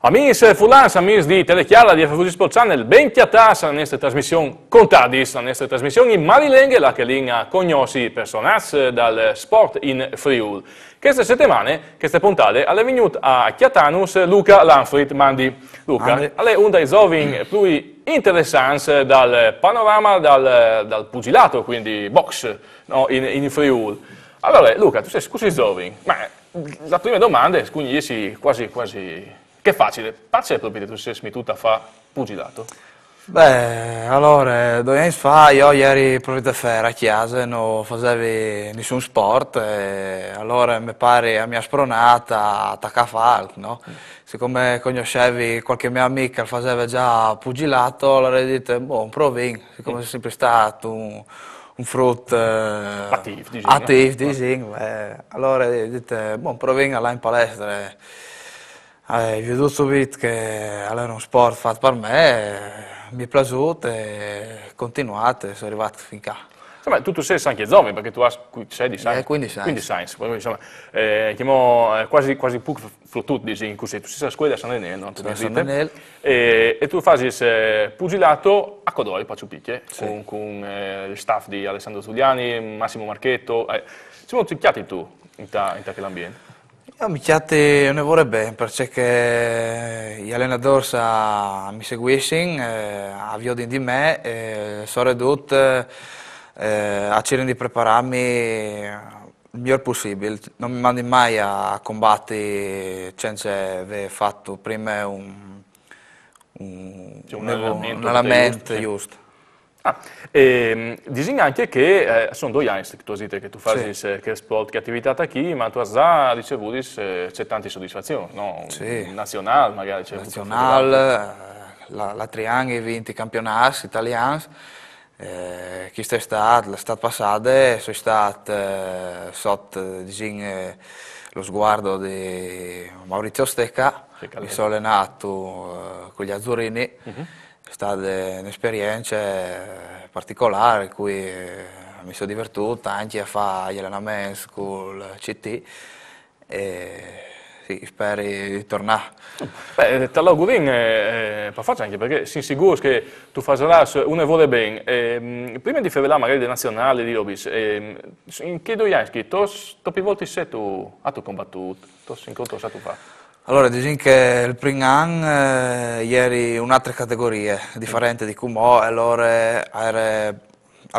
Amici fulans, amici di Telechiara, di FVG Sport Channel, ben chiattas alla nostra trasmissione Contadis, la nostra trasmissione in marilenghe, la che linea cognosi personaggi dal sport in Friul. Queste settimane, queste puntate, è venuto a Chiatanus Luca Lanfrit, mandi Luca, è un dei giovani più interessanti dal panorama dal pugilato, quindi box, no, in Friul. Allora Luca, tu sei scusi giovane, ma la prima domanda è quindi quasi... Che è facile, proprio tu sei smettuto a fare pugilato? Beh, allora, 2 anni fa io ieri proprio a fare a chiesa, non facevo nessun sport, e allora mi pare a mia spronata attacca a fare, no? Siccome conoscevi qualche mia amica che faceva già pugilato, allora ho detto, boh, provi, siccome sono sempre stato un frutto attivo, diciamo, allora ho detto, boh, provi là in palestra. Ho veduto subito che era un sport fatto per me, mi è piaciuto e ho continuato, sono arrivato fin qua. Insomma, tu sei anche giovane perché tu hai 16 anni. 15 anni. 15 anni, insomma, chiamo quasi poco fluttut, dici, in cui sei. Tu sei a scuola a San Enel, no? E tu fai pugilato a Codoi, Paccio Picche, sì, con il staff di Alessandro Zuliani, Massimo Marchetto. Siamo chiati tu in quell'ambiente? Io mi chiate ne vorrei bene perché gli allenatori mi seguiscono, a viodin di me, e sono ridotto a cercare di prepararmi il miglior possibile. Non mi mandi mai a combattere senza aver fatto prima un allenamento giusto. Dici anche che sono 2 anni che tu fai che sport, che attività qui, ma tu hai già ricevuto c'è tante soddisfazioni, no? Sì. Nazionale magari c'è. Nazionale, la Trianghi ha vinto i campionati italiani, questa l'estate passata sono stato sotto lo sguardo di Maurizio Stecca, mi sono allenato con gli Azzurini. È stata un'esperienza particolare in cui mi sono divertito anche a fare gli allenamenti con il CT e sì, spero di tornare. Beh, te l'auguro per forza anche perché sono sicuro che tu farai una vuole bene. Prima di fare magari le nazionali di Lobis, in che 2 anni che tu più volte sei tu hai combattuto, tu incontro sei tu fa? Allora, diciamo che il primo anno ieri un'altra categoria, differente di Cumò, allora era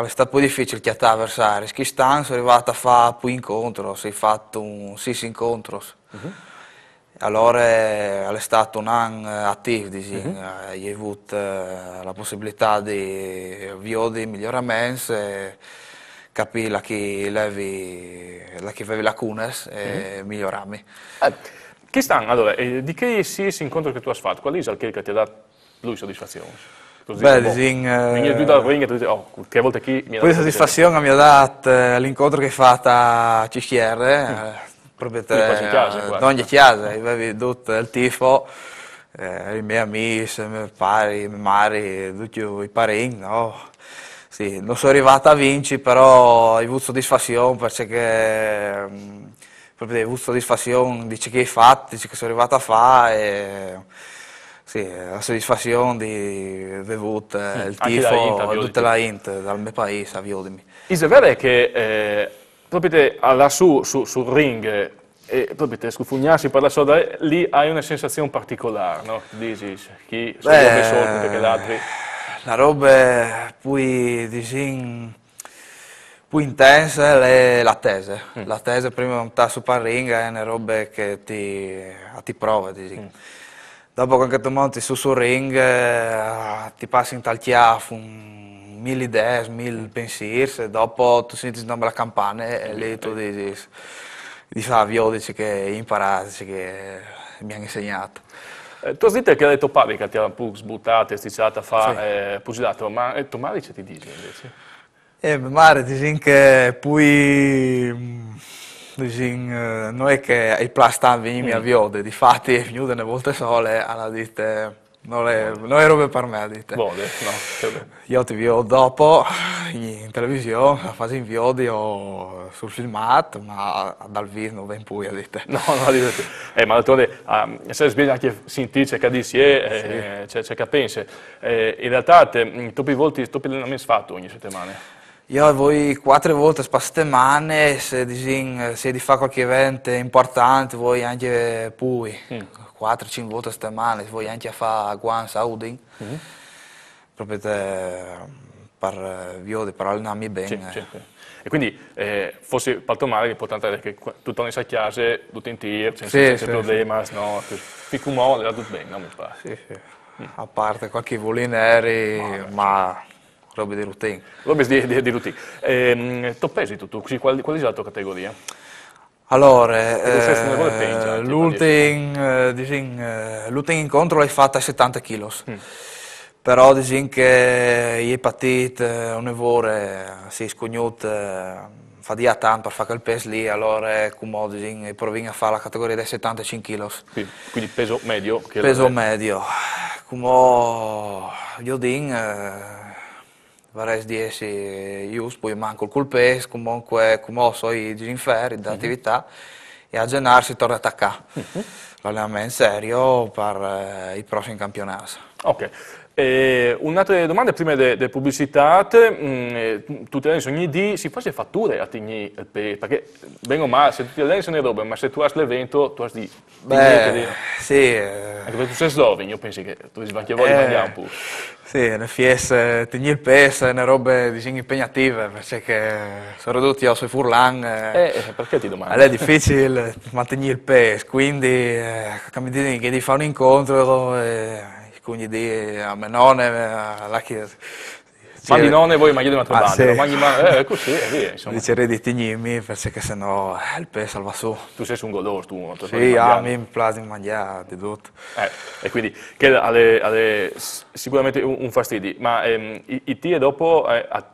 stato più difficile chiamare avversari. Quest'anno sono arrivato a fare più incontri, ho fatto 6 incontri. Allora è stato un anno attivo, diciamo. Hai avuto la possibilità di avere miglioramenti, capire la che avevi lacune e migliorarmi. Allora, di che 6 incontri che tu hai fatto, qual è il che ti ha dato lui soddisfazione? Beh, diciamo... tu dal ring e tu dici, oh, 3 volte chi mi ha dato soddisfazione mi ha dato l'incontro che hai fatto a CCR, proprio da ogni chiesa, avevi tutto il tifo, i miei amici, i miei pari, i miei mari, tutti i parenti, no? Sì, non sono arrivato a vincere, però ho avuto soddisfazione perché... proprio ho avuto soddisfazione di ciò che hai fatto, di ciò che sono arrivato a fare, e, sì, la soddisfazione di aver avuto il tifo e tutta la gente dal mio paese a Viodimi. È vero che proprio lassù sul ring, proprio scufugnarsi per la soda, lì hai una sensazione particolare, no? Dici, chi sono più soldi che gli altri? La roba più, diciamo, più intensa è l'attesa. L'attesa prima di stare su per il ring è una roba che ti prova, diciamo. Dopo che tu monti sul ring ti passi in tal chiaffo 1000 idee, 1000 pensieri, e dopo tu senti il nome della campana e lì tu dici dici che hai imparato, dici che mi hanno insegnato. Tu hai detto che hai detto padre che ti ha un po' sbuttato e sticciato a fare pugilato, ma tuo madre che ti dice invece? Mia madre dice che poi non è che i plastan venivano a viode, difatti è venuta una volta sola, hanno detto non è roba per me, dite. Vode, no. Io ti vedo dopo in televisione, la fase in video o sul filmato, ma dal vivo non ben poi, dite. No, ma d'altronde, se sbagli anche sentirci che dici, c'è che pensi. In realtà, troppi volti, troppi allenamenti fatto ogni settimana. Io voi 4 volte per settimana, se di fare qualche evento importante, voi anche poi, 4-5 volte a settimana, voi anche a fare Guan Saudin, proprio per allenarmi bene. Sì. E quindi, forse per male l'importante è che tu torni a casa, tutto in tir, senza problemi, no? Più male, tutto bene, non mi pare. Sì. A parte qualche voli neri, ma... robe di routine. Robe di routine. Tu pesi tutto, qual è la tua categoria? Allora, l'ultimo incontro l'hai fatta a 70 kg. Però dicono che gli epatite, un evore, si scognut, fa di tanto per fare quel peso lì, allora come proviamo a fare la categoria dei 75 kg. Quindi peso medio? Peso medio. Come io dico, vorrei di essere giusto, poi manco il colpes, comunque come so i disinferi dell'attività e a gennaio si torna a attaccare l'allenamento serio per i prossimi campionati. Ok. Un'altra domanda prima delle pubblicità, tutti gli ogni dì si fa le fatture a tigni il pe, perché bene o male, se tutti gli sono robe, ma se tu hai l'evento, tu hai di... Sì. Anche perché tu sei sloveno, io penso che tu devi anche voi mangiare un po'. Sì, nel FIS tigni il peso, ne robe impegnative, perché sono ridotti a sui furlan. Perché ti domando? È difficile mantenere il peso, quindi mi dicono che devi fare un incontro, quindi a Menone, la chiesa. Mandi nonne voi, ma io devo una banda, sì. Così e via, insomma. Dicerei di tignimi, perché sennò il peso va su. Tu sei un goloso, tu. Sì, a me mi piace mangiare di tutto. E quindi, che ha sicuramente un fastidio, ma i tie dopo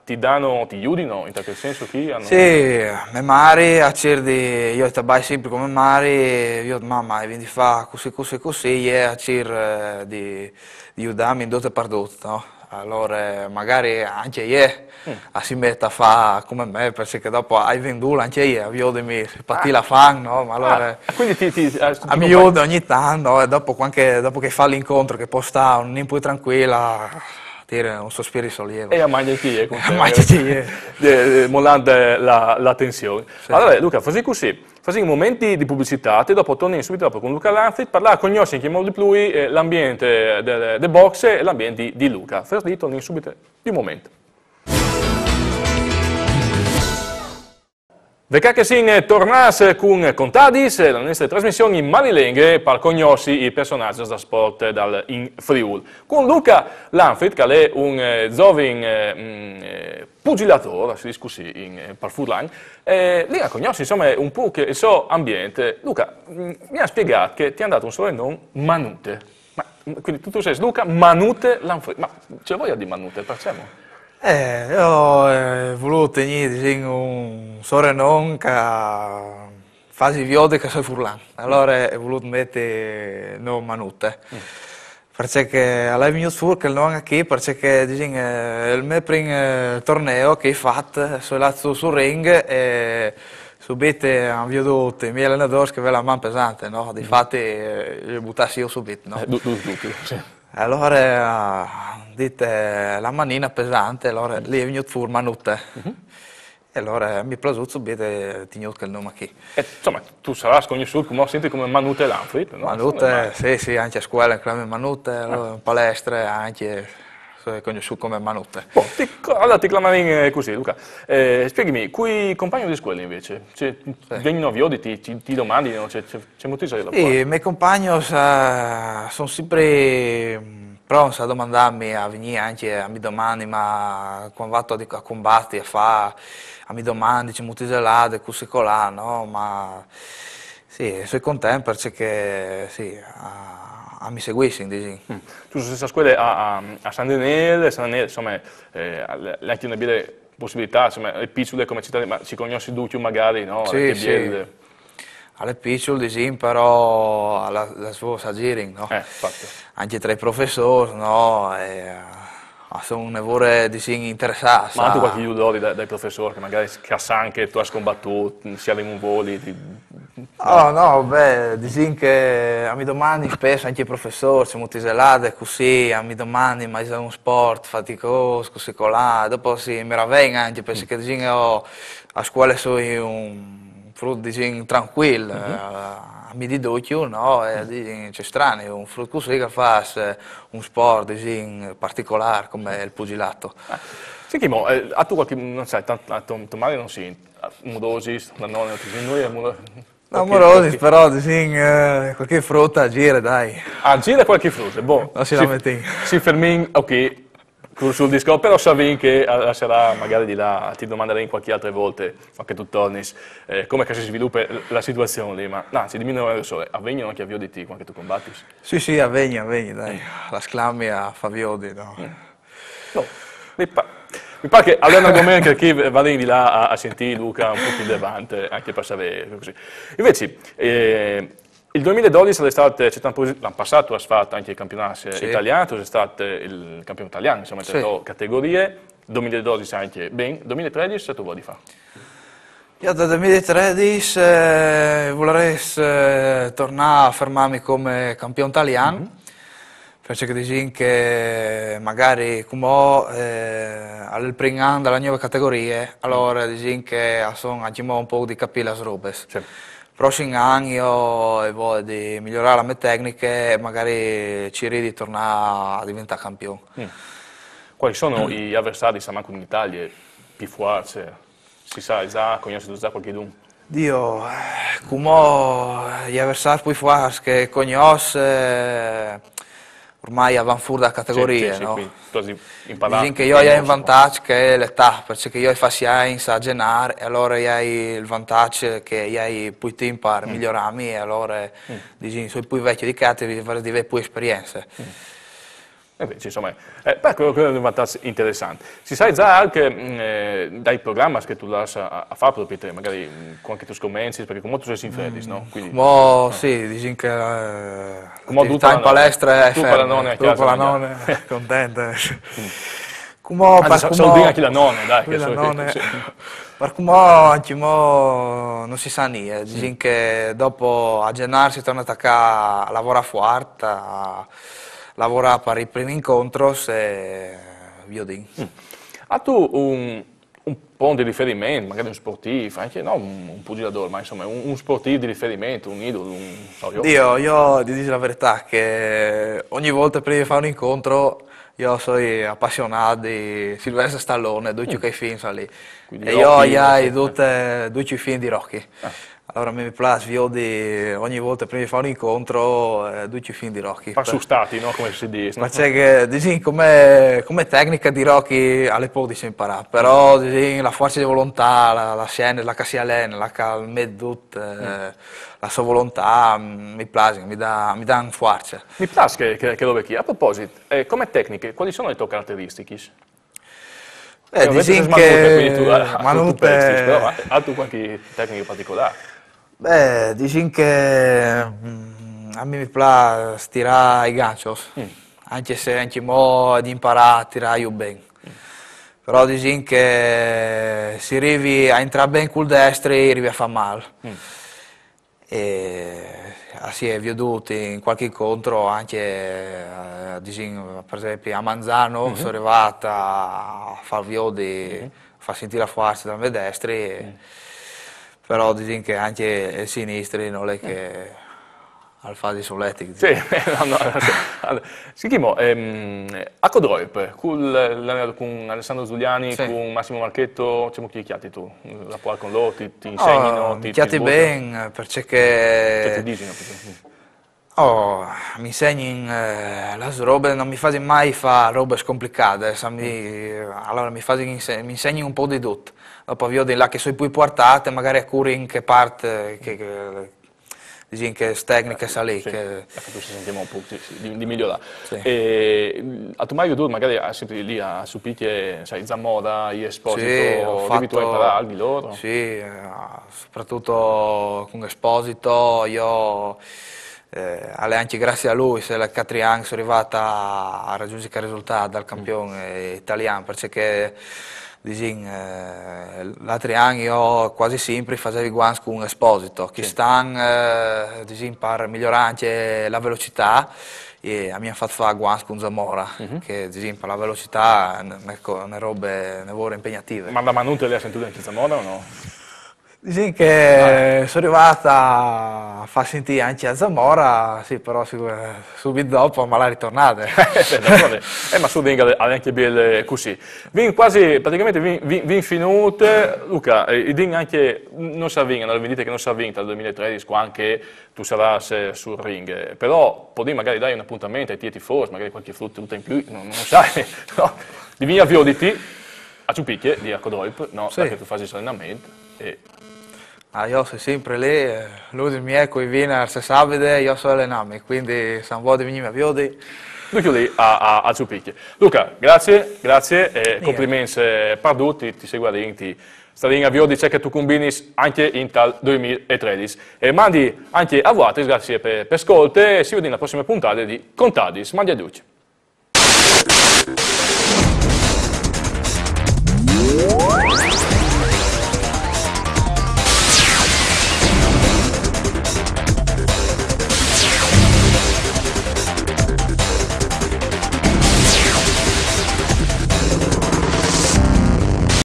ti aiutino, in tal senso chi hanno... Sì, mia madre, a certi, io tabai sempre come madre, io mamma, quindi fa così, e a certi di aiutarmi in tutte per tutto, no? Allora magari anche io si mette a fare come me, perché dopo hai venduto anche io, aiutami, patti la fan, no? Ma allora quindi mi aiuta ogni tanto, e dopo che fa l'incontro, che può stare un po' tranquilla, dire un sospiro di sollievo. E a mangiare mollando la tensione. Sì. Allora Luca, fai così. Facciamo momenti di pubblicità e dopo torni subito dopo con Luca Lanfrit per conoscere in che modo di più l'ambiente del box e l'ambiente di Luca. First lì torni subito di un momento. Vecchia che si tornasse con Contadis, la nostra trasmissione in malilenghe per conoscere i personaggi da sport in Friuli. Con Luca Lanfrit, che è un giovane pugilatore, si dice così, per Furlan, lì a conoscere insomma un po' il suo ambiente. Luca, mi ha spiegato che ti è andato un soprannome Manute. Quindi tu sei Luca Manute Lanfrit, ma ce vuoi di Manute, facciamo? Io ho voluto tenere un soprannome che fa viode che sei Furlan, allora ho voluto mettere no Manute. Perché alla venuto fuori che il nome qui, perché il mio primo torneo che ho fatto sul ring e subito ho veduto i miei allenatori che avevano la mano pesante, no? Difatti li buttassi io subito, no? Sì. Allora dite la manina pesante, allora lì è venuto fuori Manute. E allora mi è piaciuto subito e ti ho il nome qui. Insomma, tu sarai conosciuto come Manute Lanfrit, no? Manute, sì, anche a scuola come Manute, in palestre anche sono conosciuto come Manute. Allora ti chiamerei così, Luca. Spiegami, quei compagni di scuola invece, vengono viodi, ti domandano, c'è motivo di Sì, i miei compagni sono sempre pronti a domandarmi, a venire anche a mi domandi, ma quando vado a combattere, a mi domandi, c'è motivo di così colà, no? Ma sì, sono contento perché sì, mi seguisci, dici. Tu sei stessa scuola a San Daniele, insomma, lei tiene delle possibilità, insomma, è piccole come città, ma ci conosci tutti magari, no? Sì. alle piccole, disin, però alla sua sagiring, no? Infatti. Anche tra i professori, no? Sono nevore disin interessati. Ma anche qualche aiuto dai professori che magari sa anche tu hai combattuto, sia in un voli. No, beh, disin che a mi domandi spesso anche i professori, siamo tiselate così, a mi domandi ma è un sport faticoso, così colà, dopo si mi ravvenga anche perché disin io a scuola sono un frutto disin tranquillo, a mi di doppio, no? E disin c'è strano, un frutto così che fa un sport disin particolare come il pugilato. Senti, a tu qualche, non sai, a tuo mare non si, mudosis, la nonna, noi No, morosi, però disin qualche frutta a gira, dai. Ah, gira qualche frutta, boh. Non si la metti. Si fermin, ok, sul disco, però sappi che sarà magari di là, ti domanderei in qualche altra volta, anche tu torni, come che si sviluppa la situazione lì, ma no, si diminuisce il sole, avvengono anche a Vio di te quando tu combatti? Sì, avvegna, dai. La sclamia fa Viodi, no? No, mi pare che allora un argomento che vado di là a sentire Luca un po' più davanti, anche per sapere così. Invece, il 2012 l'anno passato hai fatto anche il campionato italiano, sei stato il campione italiano, insomma, tra le categorie, 2012 anche ben, 2013 tu vuoi fare? Io dal 2013 vorrei tornare a fermarmi come campione italiano, perché dicono che magari come al primo anno della nuova categoria, allora dicono che sono anche un po' di capire le robe. Prossimi anni io voglio di migliorare le mie tecniche e magari ci di tornare a diventare campione. Quali sono gli avversari, siamo anche in Italia, più forti? Si sa già, conosci già qualcuno? Dio, come gli avversari più forti che conosco ormai vanno fuori da categoria, no? Dicono che io ho un vantaggio che è l'età, perché io faccio a genare e allora io ho il vantaggio che io ho più tempo per migliorarmi e allora dicono sono più vecchio di te, devi avere più esperienza. Insomma, quello è un vantaggio interessante. Si sa già anche dai programmi che tu lasci a fare proprio te, magari con anche tu scommensi, perché come tu sei in Fredis, no? Quindi, sì, dicono che l'attività in palestra è ferma, tu per la nonna, contenta. Saludina anche la nonna, dai. Che per come anche non si sa niente, dicono che dopo a gennaio si torna a lavorare forte, lavora per i primi incontri e via di. Ha tu un po' di riferimento, magari un sportivo, anche no un pugilatore, ma insomma un sportivo di riferimento, un idolo, io ti dico la verità che ogni volta prima di fare un incontro io sono appassionato di Sylvester Stallone, tutti quei film lì. E io ho tutti i film di Rocky. Allora mi piace ogni volta prima di fare un incontro tutti i film di Rocky. Passustati, no? Come si dice. Ma c'è che come tecnica di Rocky alle pochi si impara, però la forza di volontà, la scena, la cassialena, la calma, la sua volontà mi piace, mi dà un forza. Mi piace che lo vecchi. A proposito, come tecniche, quali sono le tue caratteristiche? Dicono che però hai tu qualche tecnica particolare? Beh, dicono che a me mi piace stirare i ganci, anche se anche mo di imparare a tirare io bene. Però dicono che se arrivi a entrare bene col destro, arrivi a fare male. E si è veduto in qualche incontro anche, per esempio a Manzano, sono arrivato a far far sentire la forza dalla mia destra. Però dicono che anche i sinistri non è che al fare di solletico. Sì, Sentimo, a Codroip, con Alessandro Giuliani, con Massimo Marchetto, come chiacchiati tu? La puoi con loro, ti insegnano? Mi chiacchiati bene, perché mi insegnano le robe, non mi fai mai fare robe complicate, allora mi insegnano un po' di tutto. Dopo vedo là che sono più portate, magari a curi in che parte diciamo che tecniche sa lì. Sì, Che... tu si sentiamo un po' di migliorare. Sì. E, a tu mai veduto magari sempre lì a Supicchie, sai, Zamora, Esposito, Sì, ho devi tu fatto, imparare di loro? sì, soprattutto con Esposito, io anche grazie a lui se la Catrian sono arrivata a raggiungere il risultato dal campione italiano, perché l'altro anno io quasi sempre facevo guans con Esposito, che stanno per migliorare anche la velocità. E mi hanno fatto fare guans con Zamora, che per la velocità ne robe impegnative. Ma da Manute le ha sentito anche Zamora o no? Diciamo che sono arrivata a far sentire anche a Zamora, sì, però subito dopo me l'ha ritornata. Ma su Dinga ha anche belle così. Vin quasi, praticamente vin finute, Luca, i Ding anche non si avvingono, le vendite che non si avvinta dal 2013, qua anche tu sarai sul ring, però poi magari dai un appuntamento ai tieti tifosi, magari qualche frutta in più, non sai, no? Di via Vioditi, a Ciupicchie, di Acodolp, no? Sì. Perché tu fai il allenamento. E... io sono sempre lì, lui mi è qui viene se sabide, io so allenarmi, quindi se non vuoi venire a Viodi. Lui lì a Ciupicchie. Luca, grazie, complimenti per tutti, ti seguo ti stai a Viodi, c'è che tu combini anche in tal 2013. E mandi anche a voi, grazie per ascolto e si vede nella prossima puntata di Contadis. Mandi a tutti.